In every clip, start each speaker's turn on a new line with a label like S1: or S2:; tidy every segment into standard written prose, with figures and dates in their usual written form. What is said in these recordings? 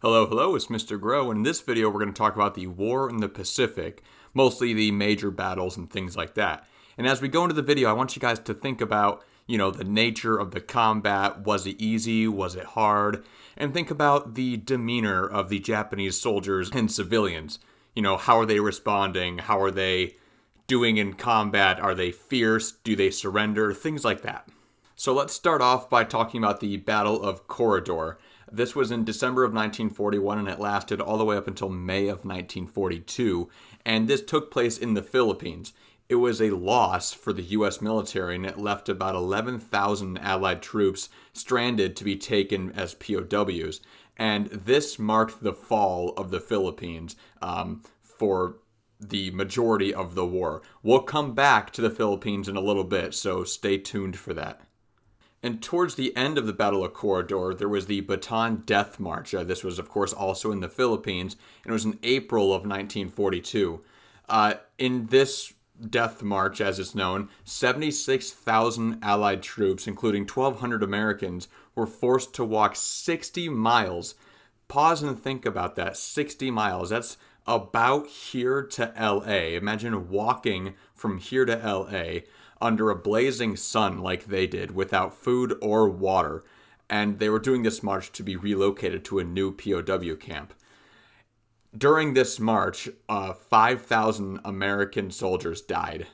S1: Hello, hello, it's Mr. Grow, and in this video we're going to talk about the war in the Pacific, mostly the major battles and things like that. And as we go into the video, I want you guys to think about, the nature of the combat. Was it easy? Was it hard? And think about the demeanor of the Japanese soldiers and civilians. How are they responding? How are they doing in combat? Are they fierce? Do they surrender? Things like that. So let's start off by talking about the Battle of Corridor. This was in December of 1941, and it lasted all the way up until May of 1942, and this took place in the Philippines. It was a loss for the U.S. military, and it left about 11,000 Allied troops stranded to be taken as POWs, and this marked the fall of the Philippines for the majority of the war. We'll come back to the Philippines in a little bit, so stay tuned for that. And towards the end of the Battle of Corridor, there was the Bataan Death March. This was, of course, also in the Philippines, and it was in April of 1942. In this Death March, as it's known, 76,000 Allied troops, including 1,200 Americans, were forced to walk 60 miles. Pause and think about that. 60 miles. That's about here to L.A. Imagine walking from here to L.A., under a blazing sun like they did, without food or water, and they were doing this march to be relocated to a new POW camp. During this march, 5,000 American soldiers died.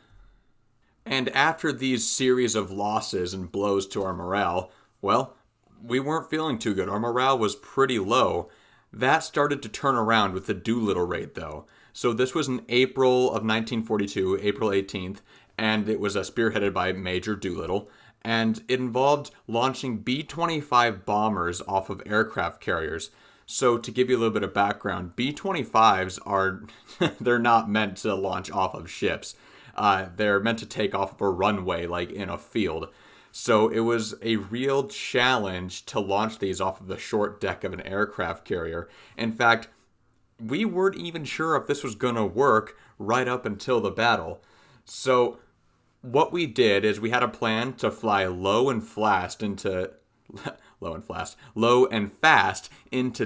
S1: And after these series of losses and blows to our morale, well, we weren't feeling too good. Our morale was pretty low. That started to turn around with the Doolittle raid, though. So this was in April of 1942, April 18th, and it was spearheaded by Major Doolittle, and it involved launching B-25 bombers off of aircraft carriers. So to give you a little bit of background, B-25s are, they're not meant to launch off of ships. They're meant to take off of a runway, like in a field. So it was a real challenge to launch these off of the short deck of an aircraft carrier. In fact, we weren't even sure if this was going to work right up until the battle. So what we did is we had a plan to fly low and fast into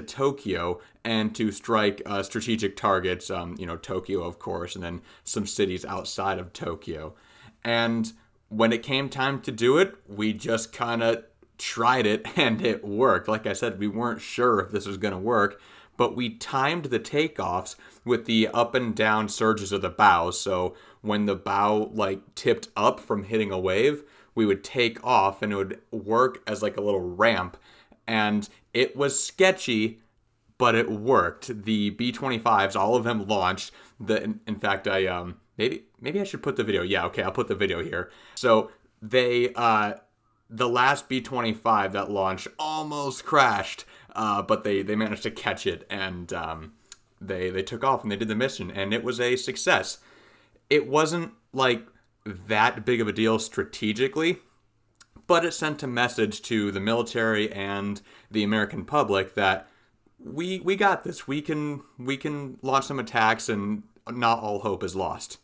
S1: Tokyo and to strike strategic targets, Tokyo, of course, and then some cities outside of Tokyo. And when it came time to do it, we just kind of tried it, and it worked. Like I said, we weren't sure if this was going to work, but we timed the takeoffs with the up and down surges of the bow. So when the bow tipped up from hitting a wave, we would take off, and it would work as a little ramp. And it was sketchy, but it worked. The B-25s, all of them launched. In fact, I maybe I should put the video. Yeah, okay, I'll put the video here. So they the last B-25 that launched almost crashed, but they managed to catch it, and they took off, and they did the mission, and it was a success. It wasn't that big of a deal strategically, but it sent a message to the military and the American public that we got this. We can launch some attacks, and not all hope is lost.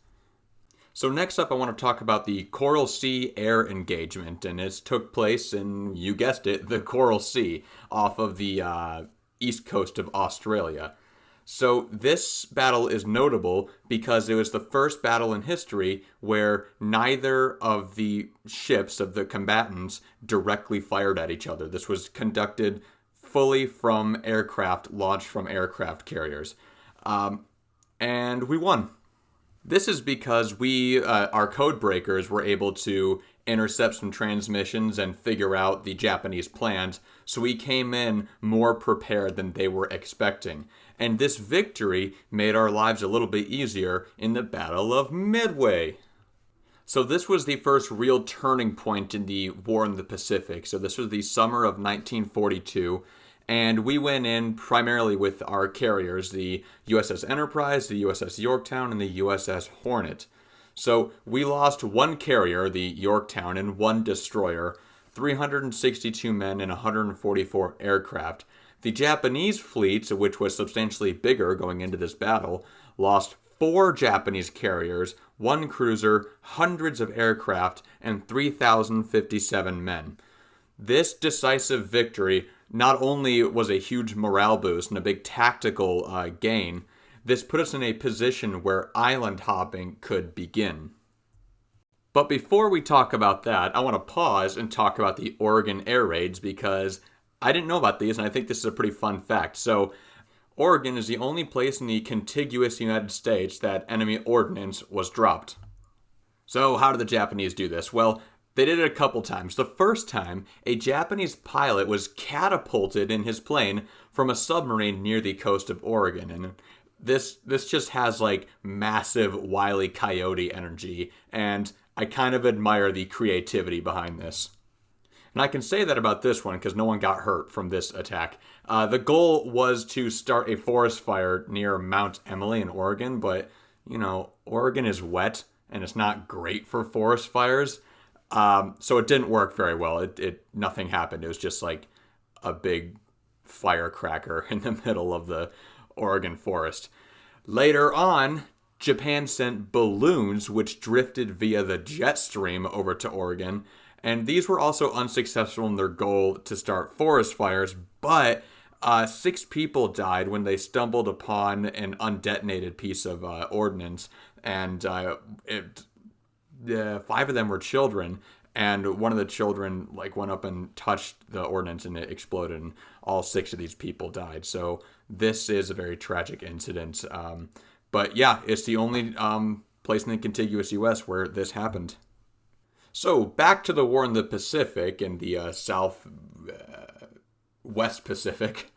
S1: So next up, I want to talk about the Coral Sea air engagement, and it took place in, you guessed it, the Coral Sea off of the east coast of Australia. So this battle is notable because it was the first battle in history where neither of the ships of the combatants directly fired at each other. This was conducted fully from aircraft launched from aircraft carriers. And we won. This is because our code breakers were able to intercept some transmissions and figure out the Japanese plans, so we came in more prepared than they were expecting. And this victory made our lives a little bit easier in the Battle of Midway. So this was the first real turning point in the War in the Pacific. So this was the summer of 1942. And we went in primarily with our carriers, the USS Enterprise, the USS Yorktown, and the USS Hornet. So we lost one carrier, the Yorktown, and one destroyer, 362 men and 144 aircraft. The Japanese fleet, which was substantially bigger going into this battle, lost 4 Japanese carriers, 1 cruiser, hundreds of aircraft, and 3,057 men. This decisive victory not only was a huge morale boost and a big tactical gain, this put us in a position where island hopping could begin. But before we talk about that, I want to pause and talk about the Oregon air raids because I didn't know about these, and I think this is a pretty fun fact. So, Oregon is the only place in the contiguous United States that enemy ordnance was dropped. So, how did the Japanese do this? Well, they did it a couple times. The first time, a Japanese pilot was catapulted in his plane from a submarine near the coast of Oregon, and this just has like massive Wile E. Coyote energy, and I kind of admire the creativity behind this. And I can say that about this one because no one got hurt from this attack. The goal was to start a forest fire near Mount Emily in Oregon, but, Oregon is wet and it's not great for forest fires. So it didn't work very well. Nothing happened. It was just like a big firecracker in the middle of the Oregon forest. Later on, Japan sent balloons which drifted via the jet stream over to Oregon, and these were also unsuccessful in their goal to start forest fires, but 6 people died when they stumbled upon an undetonated piece of ordnance, and 5 of them were children, and one of the children went up and touched the ordnance and it exploded, and all 6 of these people died. So this is a very tragic incident. But yeah, it's the only place in the contiguous U.S. where this happened. So back to the war in the Pacific, in the West Pacific,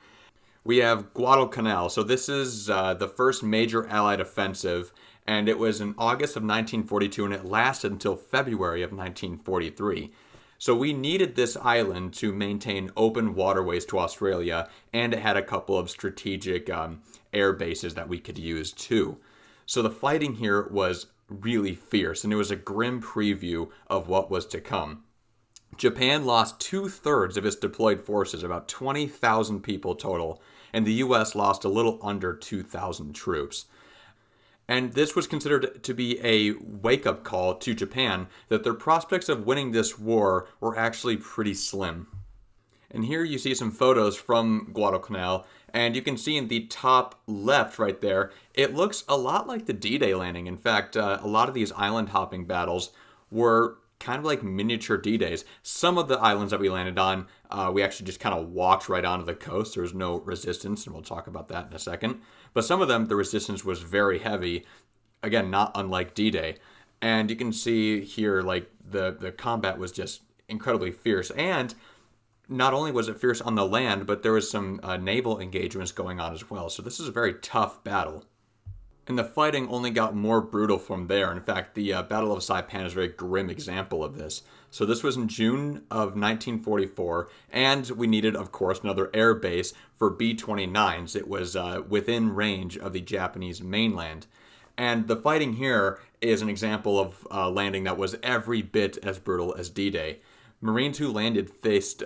S1: we have Guadalcanal. So this is the first major Allied offensive, and it was in August of 1942, and it lasted until February of 1943. So we needed this island to maintain open waterways to Australia, and it had a couple of strategic air bases that we could use too. So the fighting here was really fierce, and it was a grim preview of what was to come. Japan lost 2/3 of its deployed forces, about 20,000 people total, and the U.S. lost a little under 2,000 troops. And this was considered to be a wake-up call to Japan that their prospects of winning this war were actually pretty slim. And here you see some photos from Guadalcanal, and you can see in the top left right there, it looks a lot like the D-Day landing. In fact, a lot of these island hopping battles were kind of like miniature D-Days. Some of the islands that we landed on, we actually just kind of walked right onto the coast. There was no resistance, and we'll talk about that in a second. But some of them, the resistance was very heavy. Again, not unlike D-Day. And you can see here, the combat was just incredibly fierce. And not only was it fierce on the land, but there was some naval engagements going on as well. So this is a very tough battle. And the fighting only got more brutal from there. In fact, the Battle of Saipan is a very grim example of this. So this was in June of 1944, and we needed, of course, another air base for B-29s. It was within range of the Japanese mainland. And the fighting here is an example of landing that was every bit as brutal as D-Day. Marines who landed faced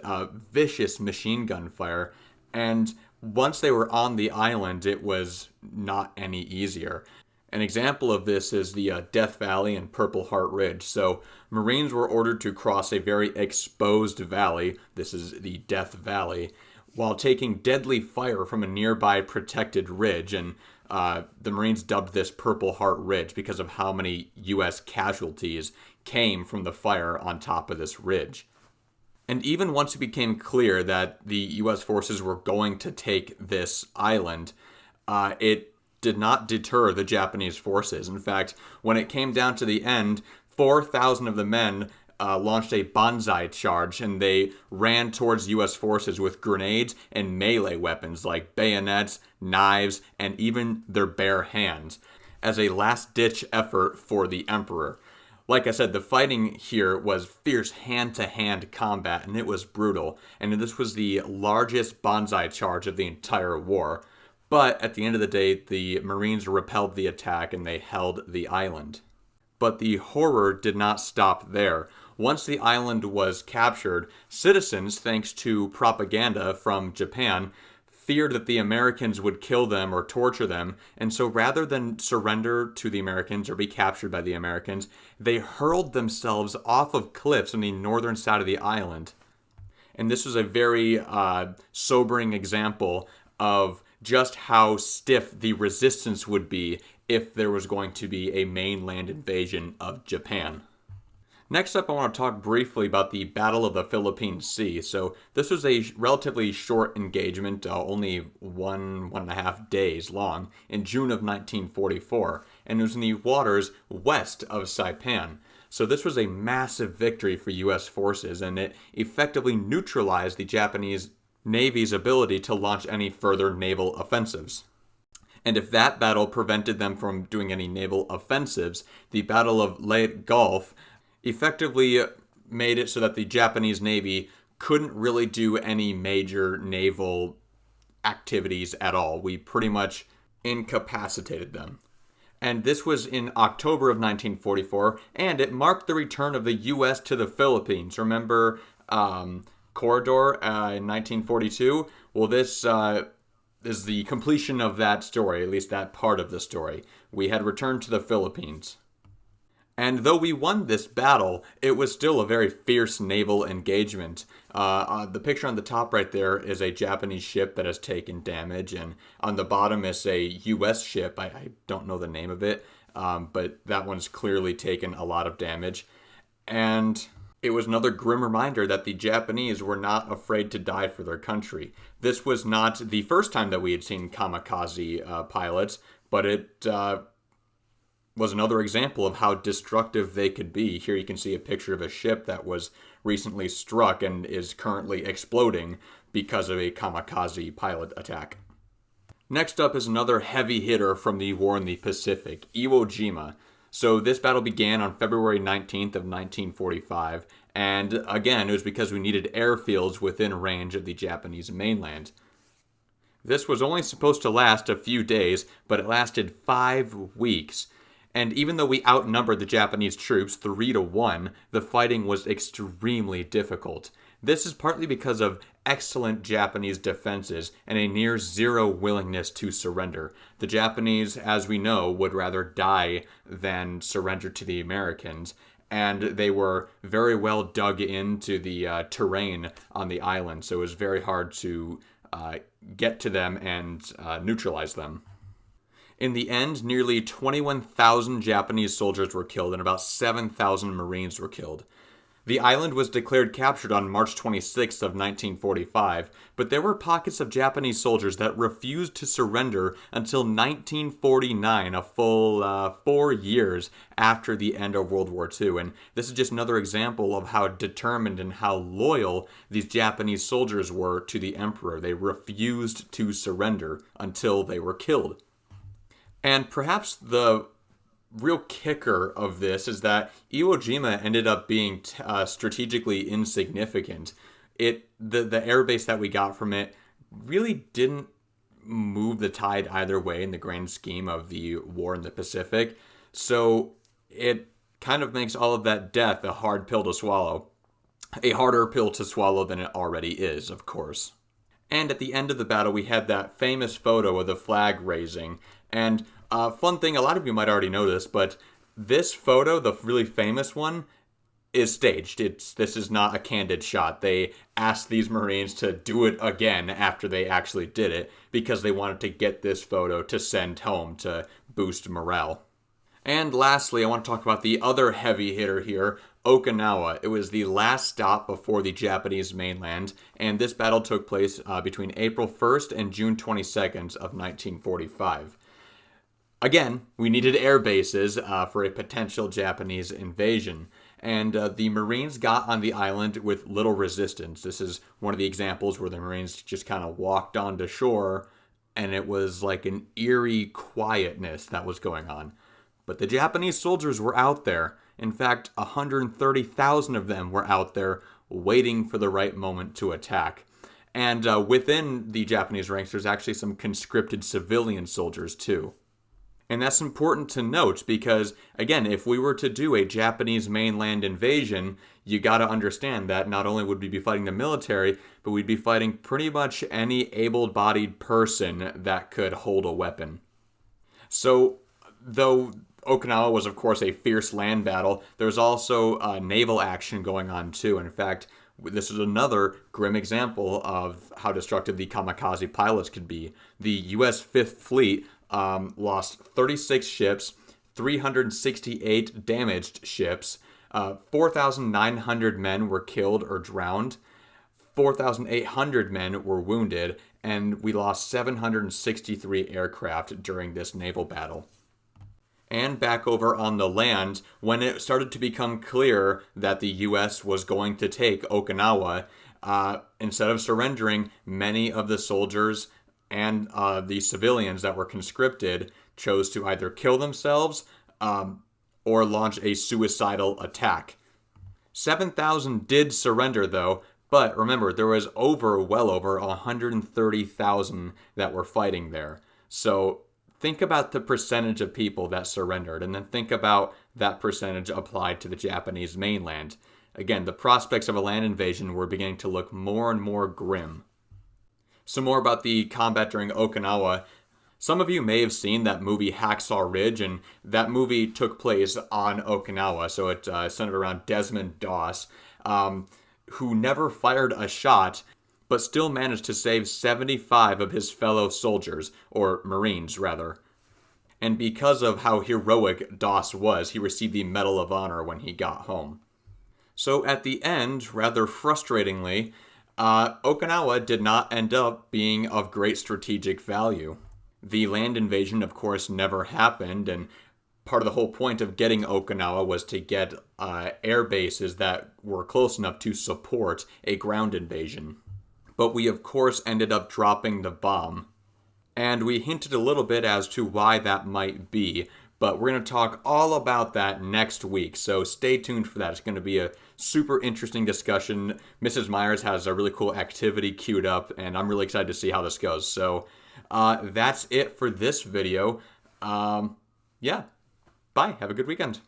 S1: vicious machine gun fire, and once they were on the island, it was not any easier. An example of this is the Death Valley and Purple Heart Ridge. So Marines were ordered to cross a very exposed valley, this is the Death Valley, while taking deadly fire from a nearby protected ridge. And the Marines dubbed this Purple Heart Ridge because of how many U.S. casualties came from the fire on top of this ridge. And even once it became clear that the U.S. forces were going to take this island, it did not deter the Japanese forces. In fact, when it came down to the end, 4,000 of the men launched a banzai charge, and they ran towards U.S. forces with grenades and melee weapons like bayonets, knives, and even their bare hands, as a last-ditch effort for the Emperor. Like I said, the fighting here was fierce hand-to-hand combat, and it was brutal. And this was the largest banzai charge of the entire war. But at the end of the day, the Marines repelled the attack and they held the island. But the horror did not stop there. Once the island was captured, citizens, thanks to propaganda from Japan, feared that the Americans would kill them or torture them, and so rather than surrender to the Americans or be captured by the Americans, they hurled themselves off of cliffs on the northern side of the island. And this was a very sobering example of just how stiff the resistance would be if there was going to be a mainland invasion of Japan. Next up, I want to talk briefly about the Battle of the Philippine Sea. So this was a relatively short engagement, only 1.5 days long, in June of 1944, and it was in the waters west of Saipan. So this was a massive victory for U.S. forces, and it effectively neutralized the Japanese Navy's ability to launch any further naval offensives. And if that battle prevented them from doing any naval offensives, the Battle of Leyte Gulf effectively made it so that the Japanese Navy couldn't really do any major naval activities at all. We pretty much incapacitated them. And this was in October of 1944, and it marked the return of the U.S. to the Philippines. Remember Corridor in 1942? Well, this is the completion of that story, at least that part of the story. We had returned to the Philippines. And though we won this battle, it was still a very fierce naval engagement. The picture on the top right there is a Japanese ship that has taken damage, and on the bottom is a U.S. ship. I don't know the name of it, but that one's clearly taken a lot of damage. And it was another grim reminder that the Japanese were not afraid to die for their country. This was not the first time that we had seen kamikaze pilots, but it was another example of how destructive they could be. Here you can see a picture of a ship that was recently struck and is currently exploding because of a kamikaze pilot attack. Next up is another heavy hitter from the War in the Pacific, Iwo Jima. So this battle began on February 19th of 1945, and again, it was because we needed airfields within range of the Japanese mainland. This was only supposed to last a few days, but it lasted 5 weeks. And even though we outnumbered the Japanese troops 3-1, the fighting was extremely difficult. This is partly because of excellent Japanese defenses and a near zero willingness to surrender. The Japanese, as we know, would rather die than surrender to the Americans, and they were very well dug into the terrain on the island, so it was very hard to get to them and neutralize them. In the end, nearly 21,000 Japanese soldiers were killed and about 7,000 Marines were killed. The island was declared captured on March 26th of 1945, but there were pockets of Japanese soldiers that refused to surrender until 1949, a full 4 years after the end of World War II. And this is just another example of how determined and how loyal these Japanese soldiers were to the emperor. They refused to surrender until they were killed. And perhaps the real kicker of this is that Iwo Jima ended up being strategically insignificant. The airbase that we got from it really didn't move the tide either way in the grand scheme of the war in the Pacific. So it kind of makes all of that death a hard pill to swallow. A harder pill to swallow than it already is, of course. And at the end of the battle, we had that famous photo of the flag raising. And fun thing, a lot of you might already know this, but this photo, the really famous one, is staged. This is not a candid shot. They asked these Marines to do it again after they actually did it because they wanted to get this photo to send home to boost morale. And lastly, I want to talk about the other heavy hitter here, Okinawa. It was the last stop before the Japanese mainland, and this battle took place between April 1st and June 22nd of 1945. Again, we needed air bases for a potential Japanese invasion, and the Marines got on the island with little resistance. This is one of the examples where the Marines just kind of walked onto shore, and it was like an eerie quietness that was going on. But the Japanese soldiers were out there. In fact, 130,000 of them were out there waiting for the right moment to attack. And within the Japanese ranks, there's actually some conscripted civilian soldiers too. And that's important to note because, again, if we were to do a Japanese mainland invasion, you got to understand that not only would we be fighting the military, but we'd be fighting pretty much any able-bodied person that could hold a weapon. So, though Okinawa was, of course, a fierce land battle, there's also naval action going on, too. In fact, This is another grim example of how destructive the kamikaze pilots could be. The U.S. Fifth Fleet lost 36 ships, 368 damaged ships, 4,900 men were killed or drowned, 4,800 men were wounded, and we lost 763 aircraft during this naval battle. And back over on the land, when it started to become clear that the U.S. was going to take Okinawa, instead of surrendering, many of the soldiers and the civilians that were conscripted chose to either kill themselves or launch a suicidal attack. 7,000 did surrender, though, but remember, there was well over 130,000 that were fighting there. So think about the percentage of people that surrendered, and then think about that percentage applied to the Japanese mainland. Again, the prospects of a land invasion were beginning to look more and more grim. Some more about the combat during Okinawa. Some of you may have seen that movie Hacksaw Ridge, and that movie took place on Okinawa, so it centered around Desmond Doss, who never fired a shot, but still managed to save 75 of his fellow soldiers, or Marines, rather. And because of how heroic Doss was, he received the Medal of Honor when he got home. So at the end, rather frustratingly, Okinawa did not end up being of great strategic value. The land invasion, of course, never happened, and part of the whole point of getting Okinawa was to get air bases that were close enough to support a ground invasion. But we, of course, ended up dropping the bomb. And we hinted a little bit as to why that might be, but we're going to talk all about that next week, so stay tuned for that. It's going to be a super interesting discussion. Mrs. Myers has a really cool activity queued up, and I'm really excited to see how this goes. So that's it for this video. Yeah. Bye. Have a good weekend.